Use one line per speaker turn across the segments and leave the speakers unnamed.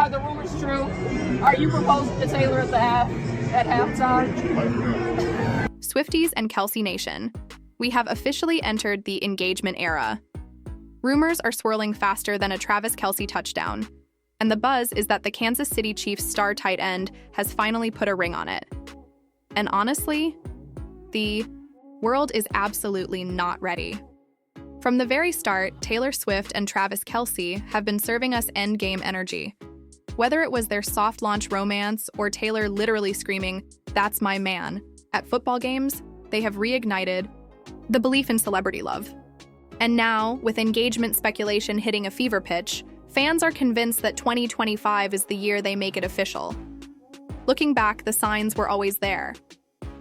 Are the rumors true? Are you proposing to Taylor at halftime?
Swifties and Kelce Nation, we have officially entered the engagement era. Rumors are swirling faster than a Travis Kelce touchdown, and the buzz is that the Kansas City Chiefs star tight end has finally put a ring on it. And honestly, the world is absolutely not ready. From the very start, Taylor Swift and Travis Kelce have been serving us endgame energy. Whether it was their soft launch romance or Taylor literally screaming, "That's my man," at football games, they have reignited the belief in celebrity love. And now, with engagement speculation hitting a fever pitch, fans are convinced that 2025 is the year they make it official. Looking back, the signs were always there.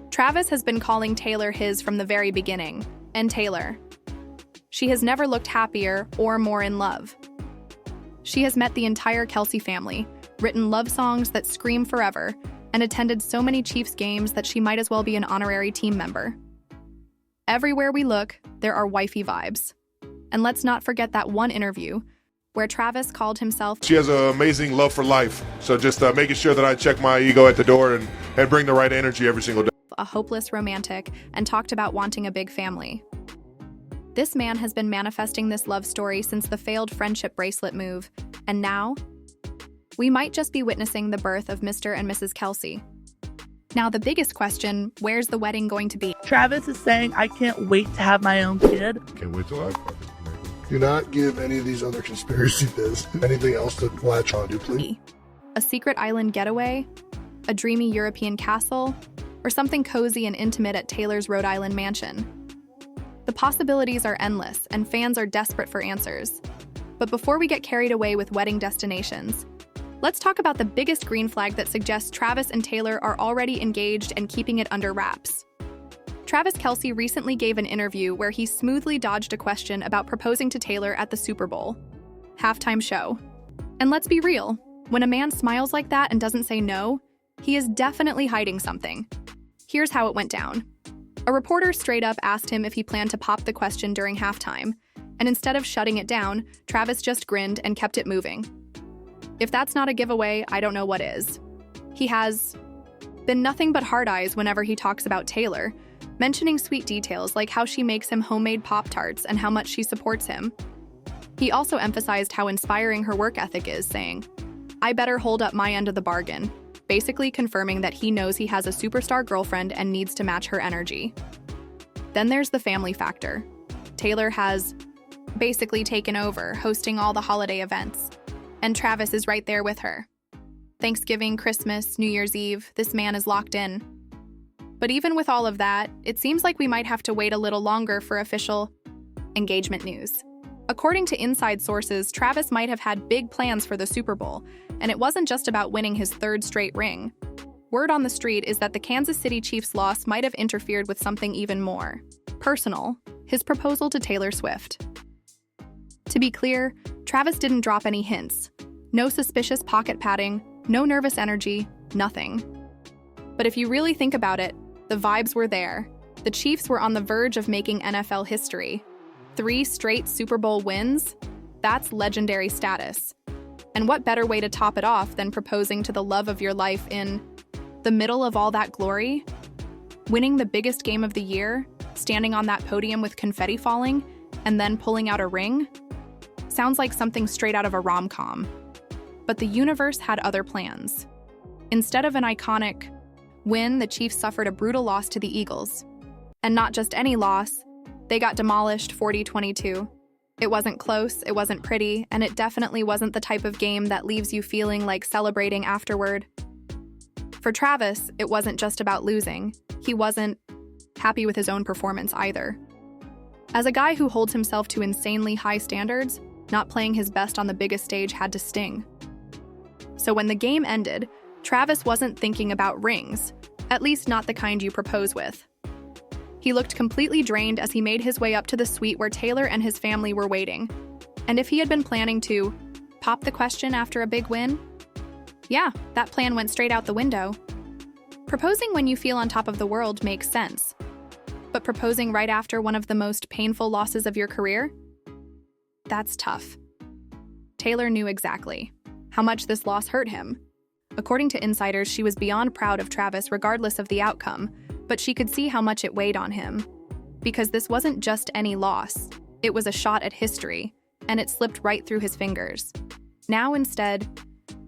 Travis has been calling Taylor his from the very beginning, and Taylor. She has never looked happier or more in love. She has met the entire Kelce family, written love songs that scream forever, and attended so many Chiefs games that she might as well be an honorary team member. Everywhere we look, there are wifey vibes. And let's not forget that one interview where Travis called himself.
She has an amazing love for life. So just making sure that I check my ego at the door and bring the right energy every single day.
A hopeless romantic and talked about wanting a big family. This man has been manifesting this love story since the failed friendship bracelet move, and now we might just be witnessing the birth of Mr. and Mrs. Kelce. Now the biggest question, where's the wedding going to be?
Travis is saying, I can't wait to have my own kid.
Can't wait till I
Do not give any of these other conspiracy theories anything else to latch on to, please.
A secret island getaway? A dreamy European castle? Or something cozy and intimate at Taylor's Rhode Island mansion? The possibilities are endless, and fans are desperate for answers. But before we get carried away with wedding destinations, let's talk about the biggest green flag that suggests Travis and Taylor are already engaged and keeping it under wraps. Travis Kelce recently gave an interview where he smoothly dodged a question about proposing to Taylor at the Super Bowl halftime show. And let's be real, when a man smiles like that and doesn't say no, he is definitely hiding something. Here's how it went down. A reporter straight up asked him if he planned to pop the question during halftime, and instead of shutting it down, Travis just grinned and kept it moving. If that's not a giveaway, I don't know what is. He has been nothing but hard eyes whenever he talks about Taylor, mentioning sweet details like how she makes him homemade Pop-Tarts and how much she supports him. He also emphasized how inspiring her work ethic is, saying, "I better hold up my end of the bargain," basically confirming that he knows he has a superstar girlfriend and needs to match her energy. Then there's the family factor. Taylor has basically taken over, hosting all the holiday events, and Travis is right there with her. Thanksgiving, Christmas, New Year's Eve, this man is locked in. But even with all of that, it seems like we might have to wait a little longer for official engagement news. According to inside sources, Travis might have had big plans for the Super Bowl, and it wasn't just about winning his third straight ring. Word on the street is that the Kansas City Chiefs' loss might have interfered with something even more personal, his proposal to Taylor Swift. To be clear, Travis didn't drop any hints. No suspicious pocket patting, no nervous energy, nothing. But if you really think about it, the vibes were there. The Chiefs were on the verge of making NFL history. 3 straight Super Bowl wins? That's legendary status. And what better way to top it off than proposing to the love of your life in the middle of all that glory? Winning the biggest game of the year, standing on that podium with confetti falling, and then pulling out a ring? Sounds like something straight out of a rom-com. But the universe had other plans. Instead of an iconic win, the Chiefs suffered a brutal loss to the Eagles. And not just any loss, they got demolished 40-22. It wasn't close, it wasn't pretty, and it definitely wasn't the type of game that leaves you feeling like celebrating afterward. For Travis, it wasn't just about losing. He wasn't happy with his own performance either. As a guy who holds himself to insanely high standards, not playing his best on the biggest stage had to sting. So when the game ended, Travis wasn't thinking about rings, at least not the kind you propose with. He looked completely drained as he made his way up to the suite where Taylor and his family were waiting. And if he had been planning to pop the question after a big win, yeah, that plan went straight out the window. Proposing when you feel on top of the world makes sense. But proposing right after one of the most painful losses of your career? That's tough. Taylor knew exactly how much this loss hurt him. According to insiders, she was beyond proud of Travis regardless of the outcome, but she could see how much it weighed on him. Because this wasn't just any loss, it was a shot at history, and it slipped right through his fingers. Now, instead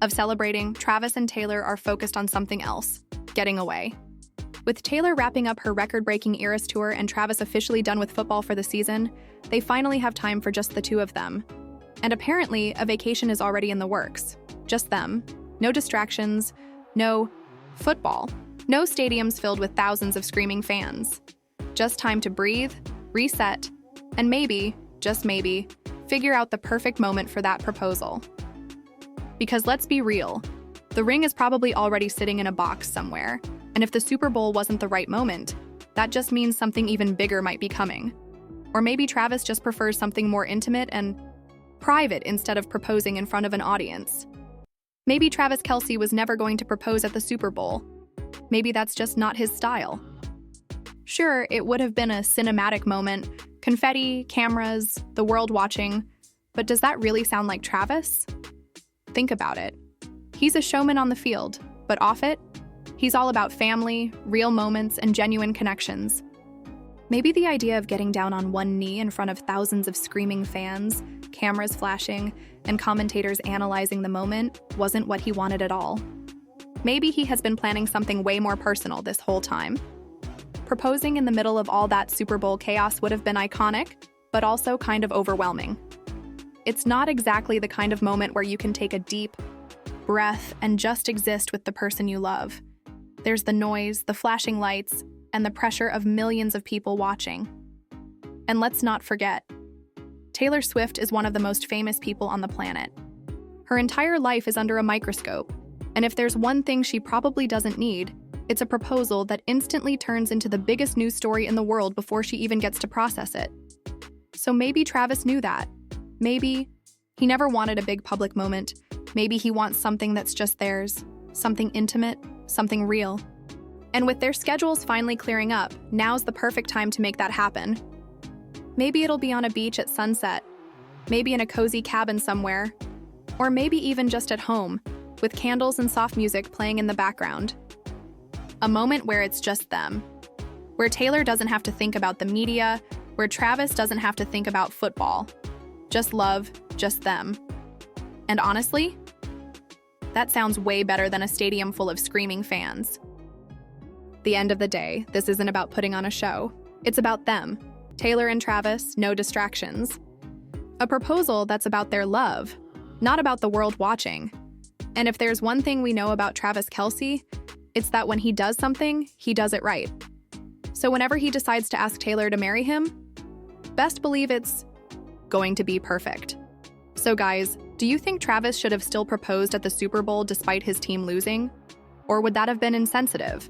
of celebrating, Travis and Taylor are focused on something else: getting away. With Taylor wrapping up her record-breaking Eras tour and Travis officially done with football for the season, they finally have time for just the two of them. And apparently, a vacation is already in the works. Just them. No distractions. No football. No stadiums filled with thousands of screaming fans. Just time to breathe, reset, and maybe, just maybe, figure out the perfect moment for that proposal. Because let's be real, the ring is probably already sitting in a box somewhere, and if the Super Bowl wasn't the right moment, that just means something even bigger might be coming. Or maybe Travis just prefers something more intimate and private instead of proposing in front of an audience. Maybe Travis Kelce was never going to propose at the Super Bowl. Maybe that's just not his style. Sure, it would have been a cinematic moment, confetti, cameras, the world watching, but does that really sound like Travis? Think about it. He's a showman on the field, but off it, he's all about family, real moments, and genuine connections. Maybe the idea of getting down on one knee in front of thousands of screaming fans, cameras flashing, and commentators analyzing the moment wasn't what he wanted at all. Maybe he has been planning something way more personal this whole time. Proposing in the middle of all that Super Bowl chaos would have been iconic, but also kind of overwhelming. It's not exactly the kind of moment where you can take a deep breath and just exist with the person you love. There's the noise, the flashing lights, and the pressure of millions of people watching. And let's not forget, Taylor Swift is one of the most famous people on the planet. Her entire life is under a microscope, and if there's one thing she probably doesn't need, it's a proposal that instantly turns into the biggest news story in the world before she even gets to process it. So maybe Travis knew that. Maybe he never wanted a big public moment. Maybe he wants something that's just theirs, something intimate, something real. And with their schedules finally clearing up, now's the perfect time to make that happen. Maybe it'll be on a beach at sunset, maybe in a cozy cabin somewhere, or maybe even just at home, with candles and soft music playing in the background. A moment where it's just them, where Taylor doesn't have to think about the media, where Travis doesn't have to think about football. Just love, just them. And honestly, that sounds way better than a stadium full of screaming fans. The end of the day, this isn't about putting on a show. It's about them. Taylor and Travis, no distractions. A proposal that's about their love, not about the world watching. And if there's one thing we know about Travis Kelce, it's that when he does something, he does it right. So whenever he decides to ask Taylor to marry him, best believe it's going to be perfect. So guys, do you think Travis should have still proposed at the Super Bowl despite his team losing? Or would that have been insensitive?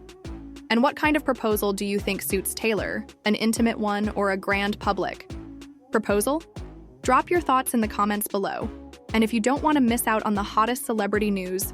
And what kind of proposal do you think suits Taylor? An intimate one or a grand public proposal? Drop your thoughts in the comments below. And if you don't want to miss out on the hottest celebrity news,